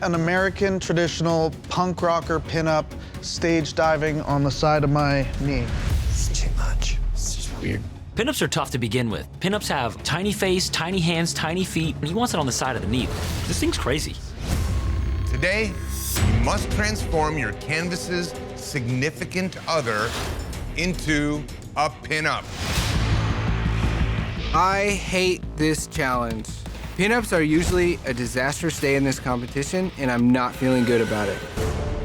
an American traditional punk rocker pinup stage diving on the side of my knee. It's too much. It's just weird. Pinups are tough to begin with. Pinups have tiny face, tiny hands, tiny feet, and he wants it on the side of the knee. This thing's crazy. Today, you must transform your canvas's significant other into a pinup. I hate this challenge. Pinups are usually a disastrous day in this competition, and I'm not feeling good about it.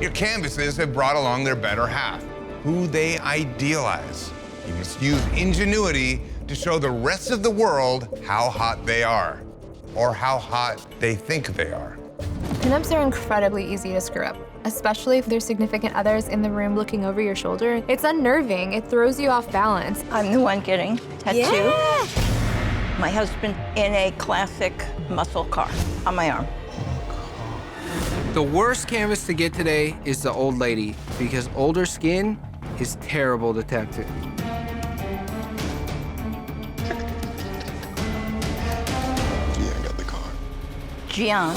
Your canvases have brought along their better half, who they idealize. You must use ingenuity to show the rest of the world how hot they are, or how hot they think they are. Pinups are incredibly easy to screw up, especially if there's significant others in the room looking over your shoulder. It's unnerving. It throws you off balance. I'm the one getting tattooed. Yeah. My husband in a classic muscle car on my arm. The worst canvas to get today is the old lady, because older skin is terrible to tattoo. Yeah, I got the car. Gian.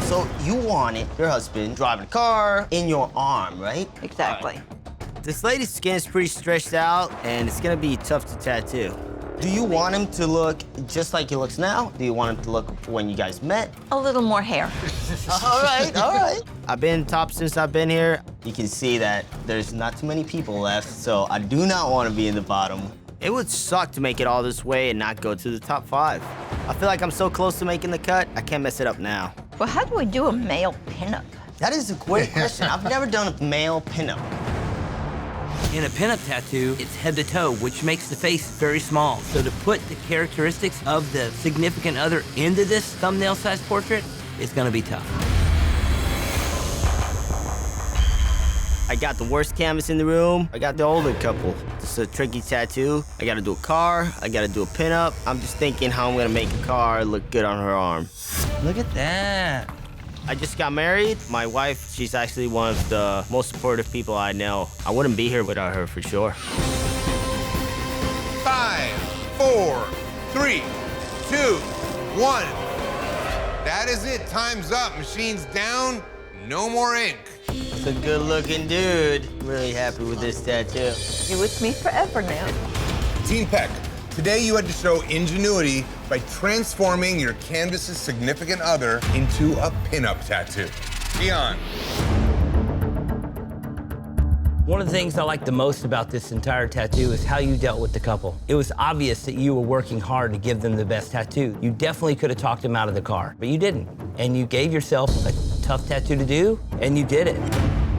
So you wanted your husband driving a car in your arm, right? Exactly. This lady's skin is pretty stretched out, and it's gonna be tough to tattoo. Do you want him to look just like he looks now? Do you want him to look when you guys met? A little more hair. All right, all right. I've been top since I've been here. You can see that there's not too many people left, so I do not want to be in the bottom. It would suck to make it all this way and not go to the top 5. I feel like I'm so close to making the cut, I can't mess it up now. Well, how do we do a male pinup? That is a great question. I've never done a male pinup. In a pinup tattoo, it's head to toe, which makes the face very small. So to put the characteristics of the significant other into this thumbnail-sized portrait is gonna be tough. I got the worst canvas in the room. I got the older couple. It's a tricky tattoo. I gotta do a car, I gotta do a pinup. I'm just thinking how I'm gonna make a car look good on her arm. Look at that. I just got married. My wife, she's actually one of the most supportive people I know. I wouldn't be here without her for sure. 5, 4, 3, 2, 1. That is it. Time's up. Machine's down. No more ink. It's a good-looking dude. I'm really happy with this tattoo. You're with me forever now. Team Peck, today you had to show ingenuity by transforming your canvas's significant other into a pinup tattoo. Gian. One of the things I like the most about this entire tattoo is how you dealt with the couple. It was obvious that you were working hard to give them the best tattoo. You definitely could have talked them out of the car, but you didn't. And you gave yourself a tough tattoo to do, and you did it.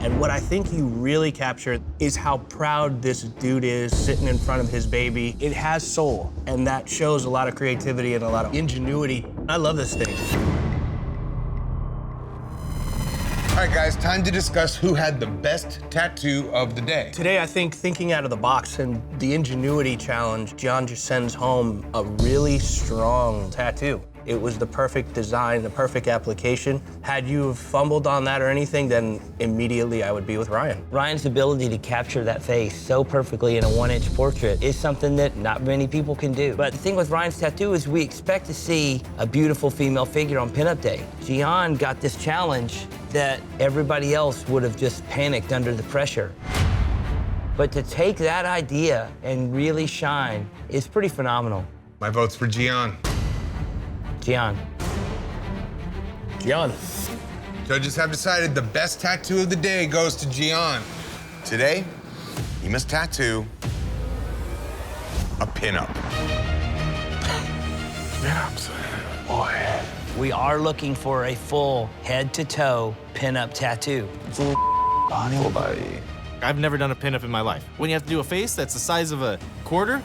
And what I think you really captured is how proud this dude is sitting in front of his baby. It has soul, and that shows a lot of creativity and a lot of ingenuity. I love this thing. All right, guys, time to discuss who had the best tattoo of the day. Today, I think thinking out of the box and the ingenuity challenge, John just sends home a really strong tattoo. It was the perfect design, the perfect application. Had you fumbled on that or anything, then immediately I would be with Ryan. Ryan's ability to capture that face so perfectly in a 1-inch portrait is something that not many people can do. But the thing with Ryan's tattoo is we expect to see a beautiful female figure on pinup day. Gian got this challenge that everybody else would have just panicked under the pressure. But to take that idea and really shine is pretty phenomenal. My vote's for Gian. Gian. John. Judges have decided the best tattoo of the day goes to Gian. Today, he must tattoo a pinup. Pinups, boy. We are looking for a full head-to-toe pinup tattoo. I've never done a pinup in my life. When you have to do a face that's the size of a quarter,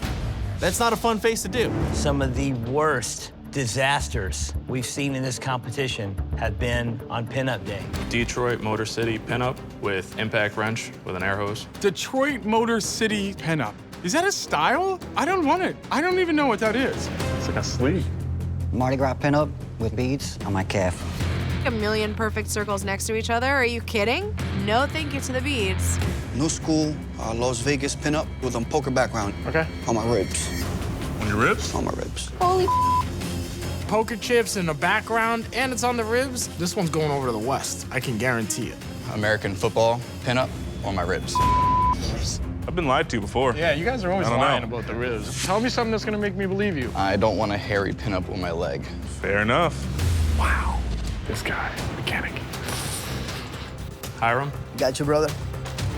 that's not a fun face to do. Some of the worst disasters we've seen in this competition have been on pinup day. Detroit Motor City pinup with impact wrench with an air hose. Detroit Motor City pinup. Is that a style? I don't want it. I don't even know what that is. It's like a sleeve. Mardi Gras pinup with beads on my calf. A million perfect circles next to each other. Are you kidding? No thank you to the beads. New school, Las Vegas pinup with a poker background. Okay. On my ribs. On your ribs? On my ribs. Holy poker chips in the background, and it's on the ribs, this one's going over to the West. I can guarantee it. American football, pinup, on my ribs. I've been lied to before. Yeah, you guys are always I don't lying know. about the ribs. Tell me something that's gonna make me believe you. I don't want a hairy pinup on my leg. Fair enough. Wow, this guy, mechanic. Hiram? Got you, brother.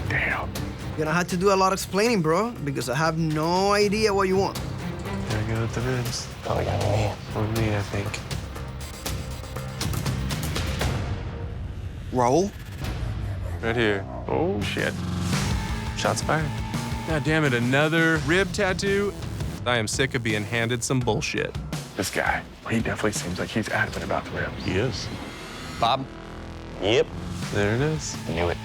Damn. You're gonna have to do a lot of explaining, bro, because I have no idea what you want. Very good with the ribs. Probably got me. On me, I think. Raul? Right here. Oh, shit. Shots fired. God damn it, another rib tattoo? I am sick of being handed some bullshit. This guy, he definitely seems like he's adamant about the ribs. He is. Bob? Yep. There it is. Knew it.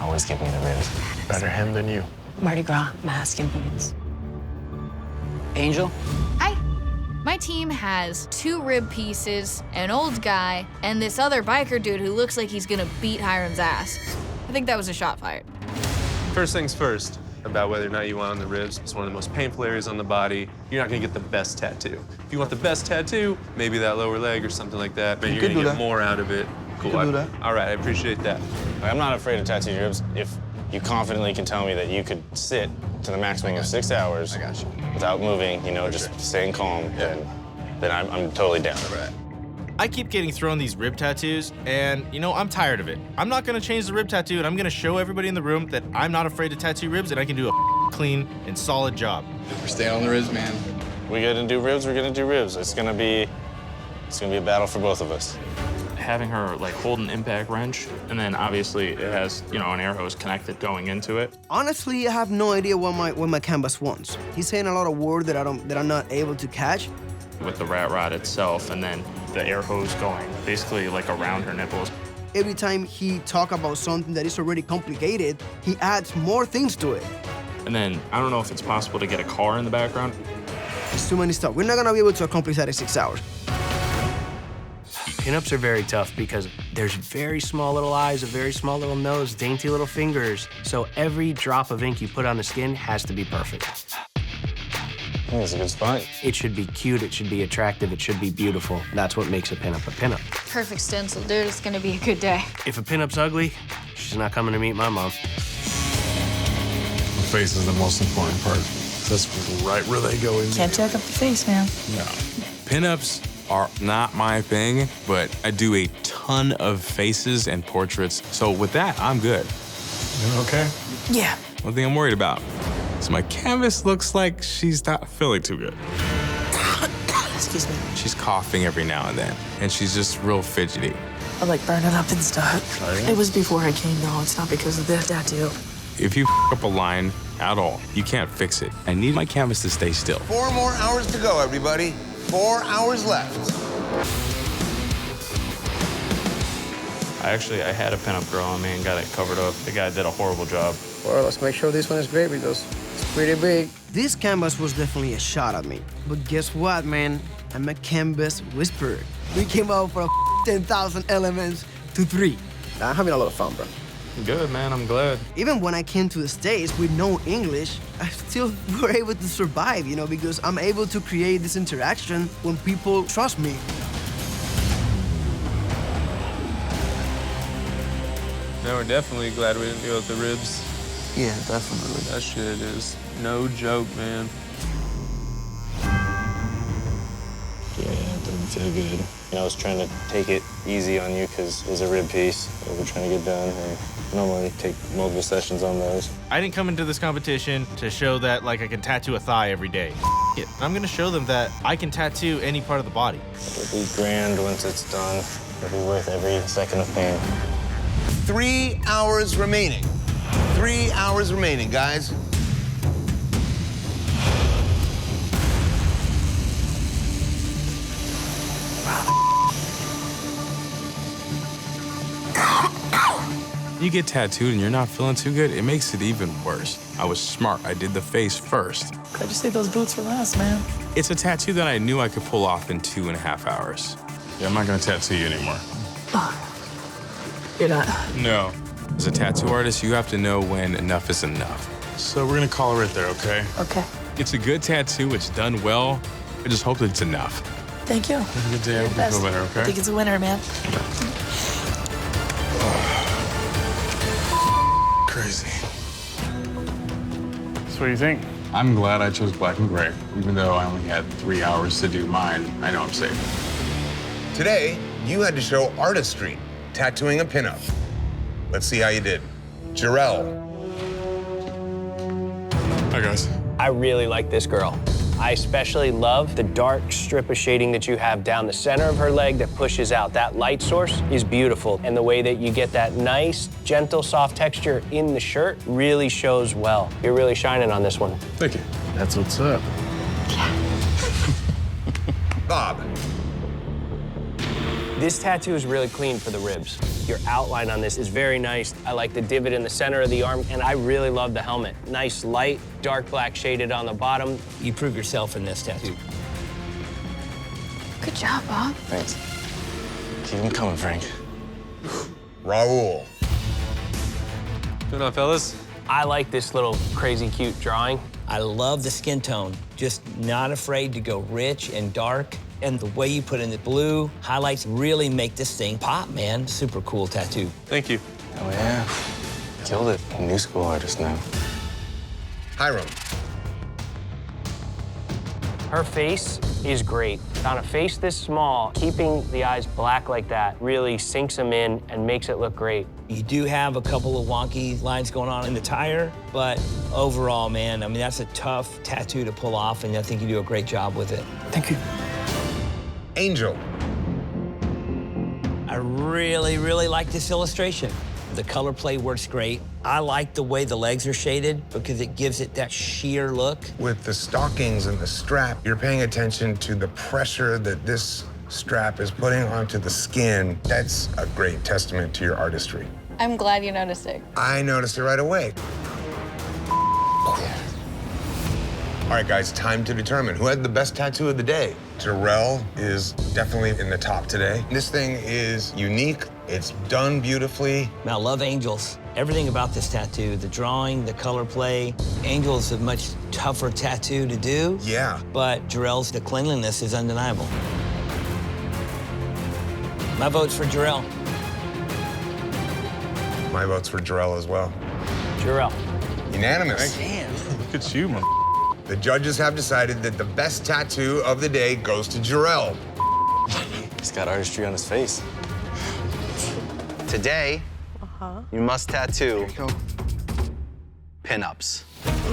Always give me the ribs. Better him than you. Mardi Gras mask and boots. Angel? Hi. My team has 2 rib pieces, an old guy, and this other biker dude who looks like he's gonna beat Hiram's ass. I think that was a shot fired. First things first, about whether or not you want on the ribs. It's one of the most painful areas on the body. You're not gonna get the best tattoo. If you want the best tattoo, maybe that lower leg or something like that, but you're gonna get more out of it. Cool. do that. All right, I appreciate that. I'm not afraid to tattoo your ribs if you confidently can tell me that you could sit to the maximum of 6 hours without moving, you know, just staying calm, then I'm totally down. I keep getting thrown these rib tattoos, and, you know, I'm tired of it. I'm not gonna change the rib tattoo, and I'm gonna show everybody in the room that I'm not afraid to tattoo ribs, and I can do a clean and solid job. We're staying on the ribs, man. We're gonna do ribs, we're gonna do ribs. It's gonna be a battle for both of us. Having her like hold an impact wrench, and then obviously it has, you know, an air hose connected going into it. Honestly, I have no idea what my canvas wants. He's saying a lot of words that I'm not able to catch. With the rat rod itself, and then the air hose going basically like around her nipples. Every time he talk about something that is already complicated, he adds more things to it. And then I don't know if it's possible to get a car in the background. It's too many stuff. We're not gonna be able to accomplish that in 6 hours. Pinups are very tough because there's very small little eyes, a very small little nose, dainty little fingers. So every drop of ink you put on the skin has to be perfect. I think it's a good spot. It should be cute, it should be attractive, it should be beautiful. That's what makes a pinup a pinup. Perfect stencil, dude. It's gonna be a good day. If a pinup's ugly, she's not coming to meet my mom. The face is the most important part. That's right where they go in. Can't jack up the face, man. No. Pinups are not my thing, but I do a ton of faces and portraits. So with that, I'm good. You okay? Yeah. One thing I'm worried about is my canvas looks like she's not feeling too good. Excuse me. She's coughing every now and then, and she's just real fidgety. I like burn it up and stuff. It was before I came, though. It's not because of the tattoo. If you up a line at all, you can't fix it. I need my canvas to stay still. 4 more hours to go, everybody. 4 hours left. I had a pinup girl on me and got it covered up. The guy did a horrible job. Well, let's make sure this one is great because it's pretty big. This canvas was definitely a shot at me. But guess what, man? I'm a canvas whisperer. We came out from 10,000 elements to 3. I'm having a lot of fun, bro. Good, man. I'm glad. Even when I came to the States with no English, I still were able to survive, you know, because I'm able to create this interaction when people trust me. No, we're definitely glad we didn't go with the ribs. Yeah, definitely. That shit is no joke, man. Yeah, it doesn't feel good. You know, I was trying to take it easy on you because it's a rib piece that we're trying to get done. And I normally take multiple sessions on those. I didn't come into this competition to show that, like, I can tattoo a thigh every day. I'm gonna show them that I can tattoo any part of the body. It'll be grand once it's done. It'll be worth every second of pain. 3 hours remaining. 3 hours remaining, guys. You get tattooed and you're not feeling too good, it makes it even worse. I was smart. I did the face first. Glad you saved those boots for last, man. It's a tattoo that I knew I could pull off in 2.5 hours. Yeah, I'm not gonna tattoo you anymore. You're not. No. As a tattoo artist, you have to know when enough is enough. So we're gonna call it right there, okay? Okay. It's a good tattoo, it's done well. I just hope that it's enough. Thank you. Have a good day. I hope you Best. feel better, okay? I think it's a winner, man. Crazy. So what do you think? I'm glad I chose black and gray. Even though I only had 3 hours to do mine, I know I'm safe. Today, you had to show artistry, tattooing a pinup. Let's see how you did. Jarrell. Hi, guys. I really like this girl. I especially love the dark strip of shading that you have down the center of her leg that pushes out. That light source is beautiful. And the way that you get that nice, gentle, soft texture in the shirt really shows well. You're really shining on this one. Thank you. That's what's up. Bob. This tattoo is really clean for the ribs. Your outline on this is very nice. I like the divot in the center of the arm, and I really love the helmet. Nice light, dark black shaded on the bottom. You prove yourself in this tattoo. Good job, Bob. Thanks. Keep them coming, Frank. Raul. Going on, fellas? I like this little crazy cute drawing. I love the skin tone. Just not afraid to go rich and dark. And the way you put in the blue highlights really make this thing pop, man. Super cool tattoo. Thank you. Oh, yeah. Killed it. New school artist now. Hiram. Her face is great. On a face this small, keeping the eyes black like that really sinks them in and makes it look great. You do have a couple of wonky lines going on in the tire, but overall, man, I mean, that's a tough tattoo to pull off, and I think you do a great job with it. Thank you. Angel. I really, really like this illustration. The color play works great. I like the way the legs are shaded because it gives it that sheer look. With the stockings and the strap, you're paying attention to the pressure that this strap is putting onto the skin. That's a great testament to your artistry. I'm glad you noticed it. I noticed it right away. All right, guys, time to determine who had the best tattoo of the day. Jarrell is definitely in the top today. This thing is unique. It's done beautifully. Now, I love Angels. Everything about this tattoo, the drawing, the color play. Angel's a much tougher tattoo to do. Yeah. But Jarrell's, the cleanliness is undeniable. My vote's for Jarrell. My vote's for Jarrell as well. Jarrell. Unanimous. Damn. Look at you, man. The judges have decided that the best tattoo of the day goes to Jarrell. He's got artistry on his face. Today, you must tattoo pinups.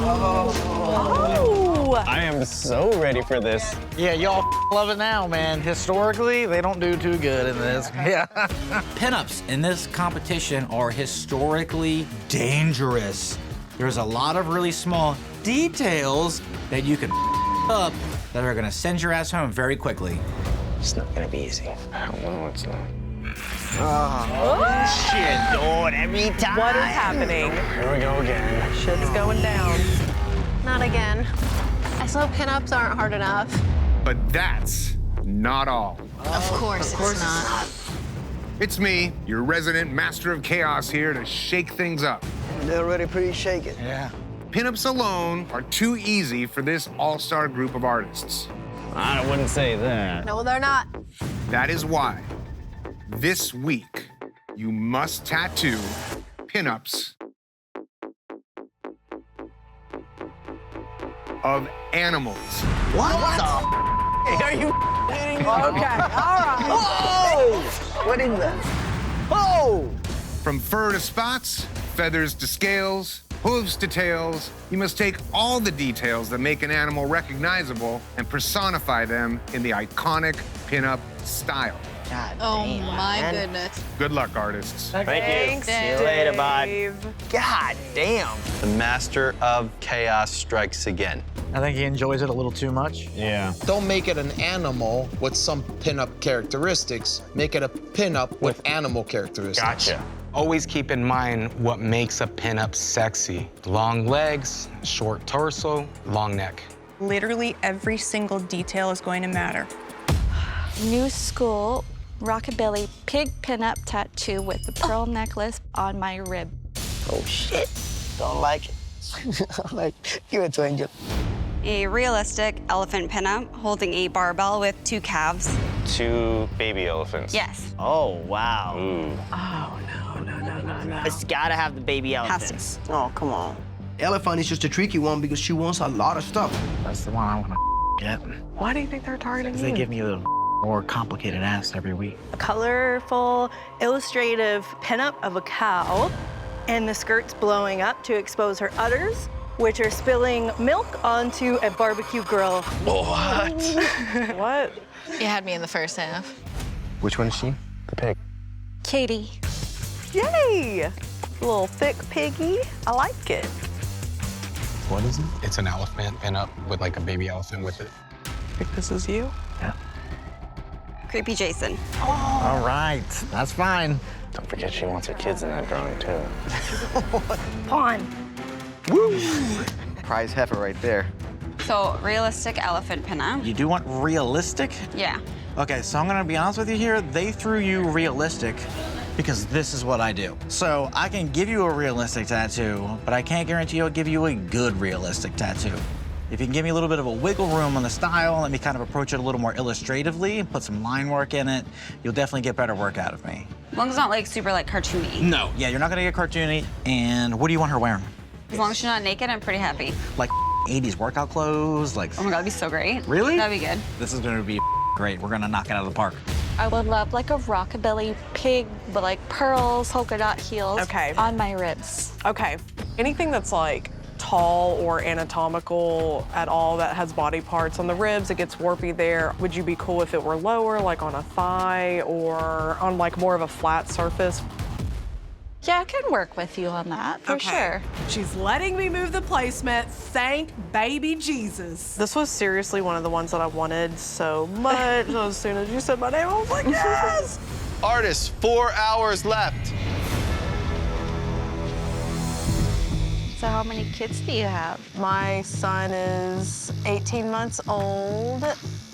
Oh! I am so ready for this. Yeah, y'all love it now, man. Historically, they don't do too good in this. Yeah. Pinups in this competition are historically dangerous. There's a lot of really small details that you can up that are gonna send your ass home very quickly. It's not gonna be easy. I don't know it's not. Shit, Lord, every time. What is happening? Here we go again. Shit's going down. Not again. I saw pinups aren't hard enough. But that's not all. Of course it's not. It's me, your resident master of chaos here to shake things up. They're already pretty shaken. Yeah. Pinups alone are too easy for this all-star group of artists. I wouldn't say that. No, they're not. That is why this week you must tattoo pinups of animals. What the? Are you kidding me? Okay, all right. Whoa! What is that? Whoa! From fur to spots, feathers to scales, hooves to tails, you must take all the details that make an animal recognizable and personify them in the iconic pinup style. God Oh damn, my man. goodness. Good luck, artists. Thank you. See you later, bud. God damn. The master of chaos strikes again. I think he enjoys it a little too much. Yeah. Don't make it an animal with some pinup characteristics. Make it a pinup with animal characteristics. Gotcha. Always keep in mind what makes a pinup sexy. Long legs, short torso, long neck. Literally every single detail is going to matter. New school, rockabilly pig pinup tattoo with the pearl necklace on my rib. Oh, shit. Don't like it. Like, give it to Angel. A realistic elephant pinup holding a barbell with 2 calves. 2 baby elephants. Yes. Oh, wow. Ooh. Oh, no. It's gotta have the baby elephants. Oh, come on. Elephant is just a tricky one because she wants a lot of stuff. That's the one I want to get. Why do you think they're targeting Because they give me a more complicated ass every week. A colorful, illustrative pinup of a cow, and the skirt's blowing up to expose her udders, which are spilling milk onto a barbecue grill. What? What? You had me in the first half. Which one is she? The pig. Katie. Yay! Little thick piggy. I like it. What is it? It's an elephant pinup with like a baby elephant with it. I think this is you? Yeah. Creepy Jason. All right, that's fine. Don't forget she wants her kids in that drawing, too. Pawn. Woo! Prize heifer right there. So, realistic elephant pinup. You do want realistic? Yeah. Okay, so I'm gonna be honest with you here. They threw you realistic because this is what I do. So I can give you a realistic tattoo, but I can't guarantee I'll give you a good realistic tattoo. If you can give me a little bit of a wiggle room on the style, let me kind of approach it a little more illustratively, put some line work in it, you'll definitely get better work out of me. As long as it's not like super like cartoony. No, yeah, you're not gonna get cartoony. And what do you want her wearing? As long as she's not naked, I'm pretty happy. Like 80s workout clothes, like. Oh my God, that'd be so great. Really? That'd be good. This is gonna be great. We're gonna knock it out of the park. I would love like a rockabilly pig with like pearls, polka dot heels on my ribs. Okay. Anything that's like tall or anatomical at all that has body parts on the ribs, it gets warpy there. Would you be cool if it were lower, like on a thigh or on like more of a flat surface? Yeah, I can work with you on that, for sure. She's letting me move the placement. Thank baby Jesus. This was seriously one of the ones that I wanted so much. As soon as you said my name, I was like, yes! Artists, 4 hours left. So how many kids do you have? My son is 18 months old.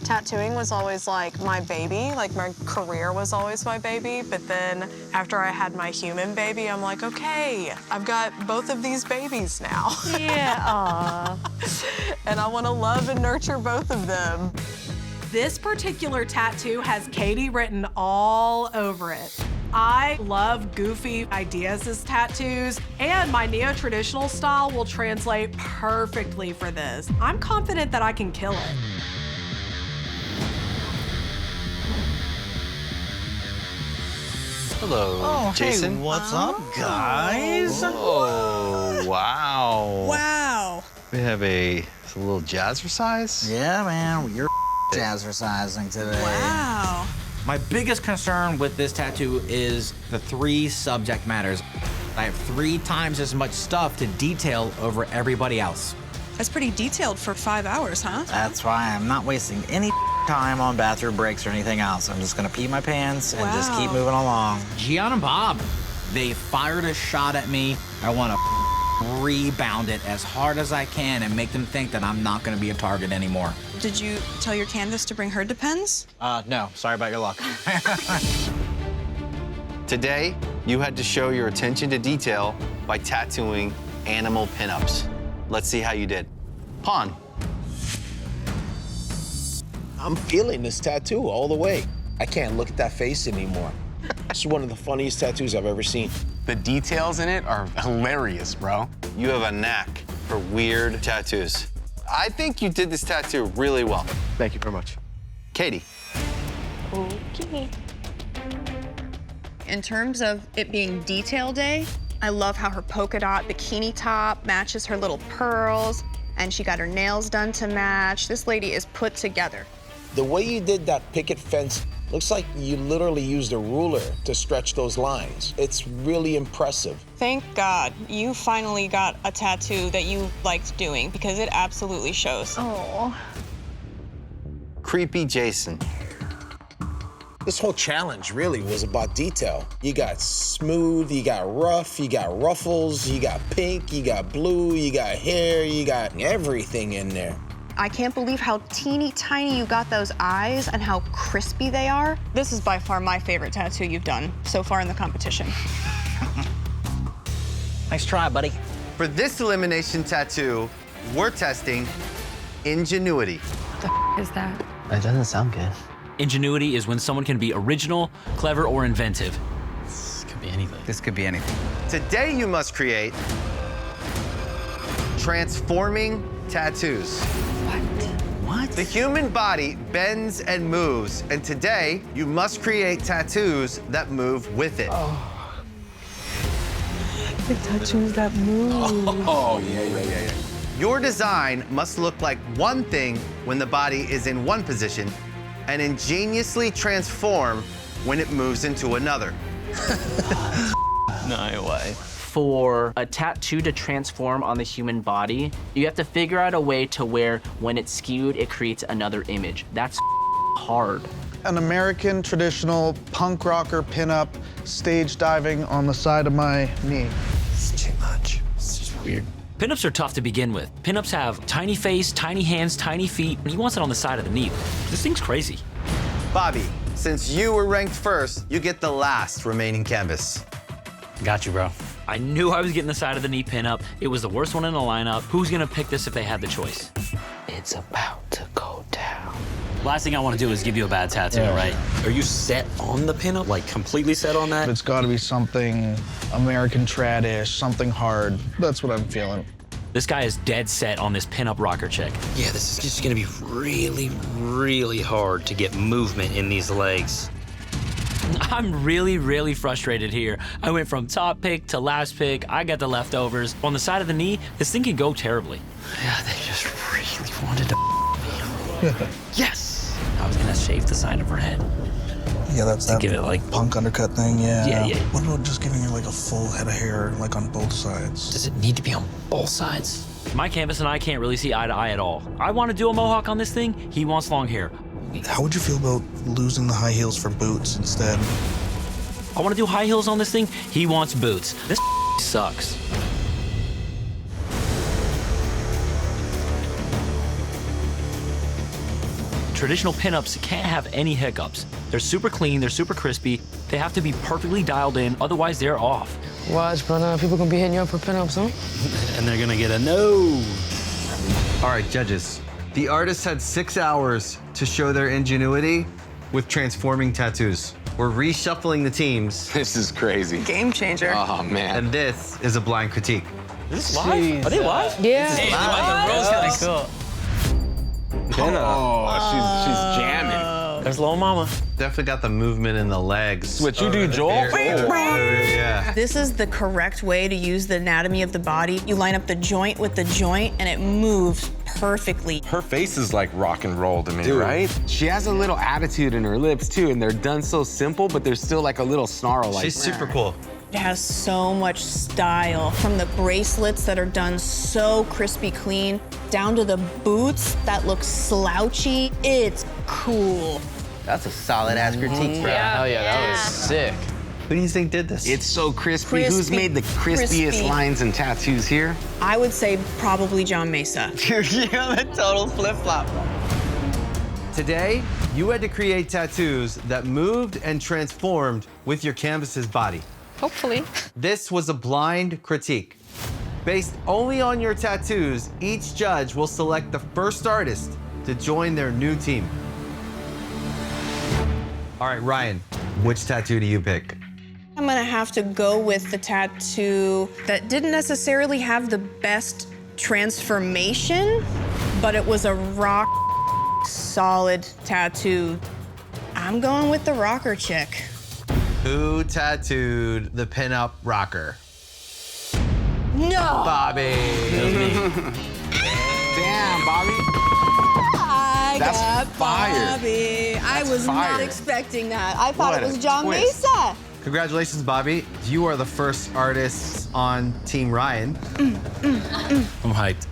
Tattooing was always like my baby, like my career was always my baby. But then after I had my human baby, I'm like, okay, I've got both of these babies now. Yeah, aw. And I want to love and nurture both of them. This particular tattoo has Katie written all over it. I love goofy ideas as tattoos, and my neo-traditional style will translate perfectly for this. I'm confident that I can kill it. Hello, Oh, Jason. hey, what's up, guys? Oh, wow. Wow. We have a little jazzercise. Yeah, man, you're jazzercising today. Wow. My biggest concern with this tattoo is the 3 subject matters. I have 3 times as much stuff to detail over everybody else. That's pretty detailed for 5 hours, huh? That's why I'm not wasting any time on bathroom breaks or anything else. I'm just gonna pee my pants and just keep moving along. Gian and Bob, they fired a shot at me. I wanna rebound it as hard as I can and make them think that I'm not gonna be a target anymore. Did you tell your canvas to bring her depends? No, sorry about your luck. Today, you had to show your attention to detail by tattooing animal pinups. Let's see how you did. Pawn. I'm feeling this tattoo all the way. I can't look at that face anymore. This is one of the funniest tattoos I've ever seen. The details in it are hilarious, bro. You have a knack for weird tattoos. I think you did this tattoo really well. Thank you very much. Katie. Okay. In terms of it being detail day, I love how her polka dot bikini top matches her little pearls, and she got her nails done to match. This lady is put together. The way you did that picket fence looks like you literally used a ruler to stretch those lines. It's really impressive. Thank God you finally got a tattoo that you liked doing, because it absolutely shows. Oh. Creepy Jason. This whole challenge really was about detail. You got smooth, you got rough, you got ruffles, you got pink, you got blue, you got hair, you got everything in there. I can't believe how teeny tiny you got those eyes and how crispy they are. This is by far my favorite tattoo you've done so far in the competition. Nice try, buddy. For this elimination tattoo, we're testing ingenuity. What the is that? That doesn't sound good. Ingenuity is when someone can be original, clever, or inventive. This could be anything. This could be anything. Today you must create transforming tattoos. What? The human body bends and moves, and today you must create tattoos that move with it. The tattoos that move. Oh, yeah. Your design must look like one thing when the body is in one position and ingeniously transform when it moves into another. No way. For a tattoo to transform on the human body, you have to figure out a way to where when it's skewed, it creates another image. That's hard. An American traditional punk rocker pinup stage diving on the side of my knee. It's too much. It's just weird. Pinups are tough to begin with. Pinups have tiny face, tiny hands, tiny feet. He wants it on the side of the knee. This thing's crazy. Bobby, since you were ranked first, you get the last remaining canvas. Got you, bro. I knew I was getting the side of the knee pinup. It was the worst one in the lineup. Who's gonna pick this if they had the choice? It's about to go down. Last thing I want to do is give you a bad tattoo, right? Are you set on the pinup? Like completely set on that? It's gotta be something American trad-ish, something hard. That's what I'm feeling. This guy is dead set on this pinup rocker chick. Yeah, this is just gonna be really, really hard to get movement in these legs. I'm really, really frustrated here. I went from top pick to last pick. I got the leftovers. On the side of the knee, this thing can go terribly. Yeah, they just really wanted to me. Yes! I was gonna shave the side of her head. Yeah, that's that give it like punk undercut thing, yeah. Yeah. What about just giving her like a full head of hair, like on both sides? Does it need to be on both sides? My canvas and I can't really see eye to eye at all. I want to do a mohawk on this thing. He wants long hair. How would you feel about losing the high heels for boots instead? I want to do high heels on this thing. He wants boots. This sucks. Traditional pinups can't have any hiccups. They're super clean, they're super crispy. They have to be perfectly dialed in, otherwise they're off. Watch, but people gonna be hitting you up for pinups, huh? And they're gonna get a no. All right, judges. The artists had 6 hours to show their ingenuity with transforming tattoos. We're reshuffling the teams. This is crazy. Game changer. Oh, man. And this is a blind critique. Is this live? Are they live? Yeah. Hey, that's kind of cool. She's jamming. There's little mama. Definitely got the movement in the legs. What you do, Joel? Yeah. This is the correct way to use the anatomy of the body. You line up the joint with the joint and it moves perfectly. Her face is like rock and roll to me, right? She has a little attitude in her lips too, and they're done so simple, but there's still like a little snarl. Like She's super cool. It has so much style, from the bracelets that are done so crispy clean, down to the boots that look slouchy. It's cool. That's a solid ass critique, bro. Yeah. Hell yeah, that was sick. Who do you think did this? It's so crispy. Who's Crispy, made the crispiest crispy. lines and tattoos here? I would say probably John Mesa. You're the total flip-flop. Today, you had to create tattoos that moved and transformed with your canvas's body. Hopefully. This was a blind critique. Based only on your tattoos, each judge will select the first artist to join their new team. All right, Ryan, which tattoo do you pick? I'm gonna have to go with the tattoo that didn't necessarily have the best transformation, but it was a rock solid tattoo. I'm going with the rocker chick. Who tattooed the pinup rocker? No! Bobby. Damn, Bobby. I That's got fire. Bobby. I That's was not fire. expecting that. I thought What it a was John twist. Mesa. Congratulations, Bobby. You are the first artist on Team Ryan. I'm hyped.